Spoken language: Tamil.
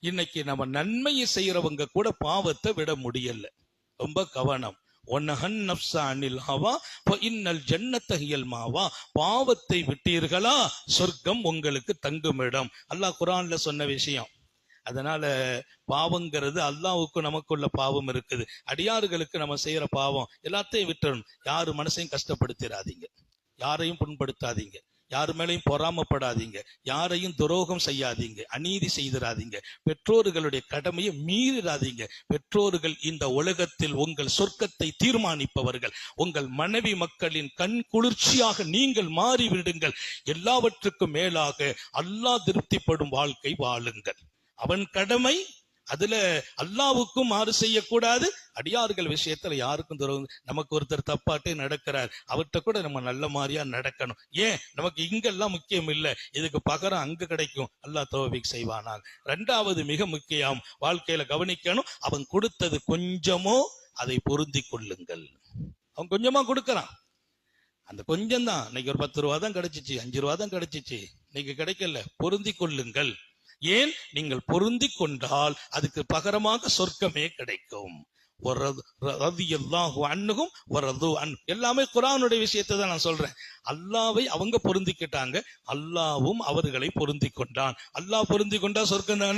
இன்னைக்கு நம்ம நன்மையை செய்யறவங்க கூட பாவத்தை விட முடியல. ரொம்ப கவனம். ஒன்னஹன் நஃப்ஸா அனில் ஹவா இன்னல் ஜன்னத ஹியல் மாவா. பாவத்தை விட்டீர்களா சொர்க்கம் உங்களுக்கு தங்குமிடம். அல்லாஹ் குர்ஆன்ல சொன்ன விஷயம். அதனால பாவங்கிறது அல்லாஹ்வுக்கு நமக்குள்ள பாவம் இருக்குது. அடியார்களுக்கு நம்ம செய்யற பாவம் எல்லாத்தையும் விட்டுறணும். யாரு மனசையும் கஷ்டப்படுத்திடாதீங்க, யாரையும் புண்படுத்தாதீங்க, யாரு மேலையும் பொறாமப்படாதீங்க, யாரையும் துரோகம் செய்யாதீங்க, அநீதி செய்திடாதீங்க, பெற்றோர்களுடைய கடமையை மீறிடாதீங்க. பெற்றோர்கள் இந்த உலகத்தில் உங்கள் சொர்க்கத்தை தீர்மானிப்பவர்கள். உங்கள் மனைவி மக்களின் கண் குளிர்ச்சியாக நீங்கள் மாறிவிடுங்கள். எல்லாவற்றுக்கும் மேலாக அல்லாஹ் திருப்திப்படும் வாழ்க்கை வாழுங்கள். அவன் கடமை, அதுல அல்லாஹ்வுக்கும் மாறு செய்யக்கூடாது. அடியார்கள் விஷயத்துல யாருக்கும் துரோகம். நமக்கு ஒருத்தர் தப்பாட்டே நடக்கிறார், அவர்கிட்ட கூட நம்ம நல்ல மாதிரியா நடக்கணும். ஏன் நமக்கு இங்கெல்லாம் முக்கியம் இல்லை, இதுக்கு பகரம் அங்க கிடைக்கும். அல்லாஹ் தௌஃபீக் செய்வானாக. இரண்டாவது மிக முக்கியம், வாழ்க்கையில கவனிக்கணும். அவன் கொடுத்தது கொஞ்சமோ அதை பொருந்தி கொள்ளுங்கள். அவன் கொஞ்சமா கொடுக்கறான், அந்த கொஞ்சம் தான். இன்னைக்கு ஒரு 10 ரூபா தான் கிடைச்சிச்சு, 5 ரூபா தான் கிடைச்சிச்சு, இன்னைக்கு கிடைக்கல. பொருந்தி கொள்ளுங்கள். ஏன்? நீங்கள் பொருந்தி கொண்டால் அதுக்கு பகரமாக சொர்க்கமே கிடைக்கும். எல்லாமே குர்ஆனுடைய விஷயத்தை தான் நான் சொல்றேன். அல்லாவை அவங்க பொருந்திக்கிட்டாங்க, அல்லாவும் அவர்களை பொருந்தி கொண்டான். அல்லாஹ் பொருந்தி கொண்டா சொர்க்கம் தானே.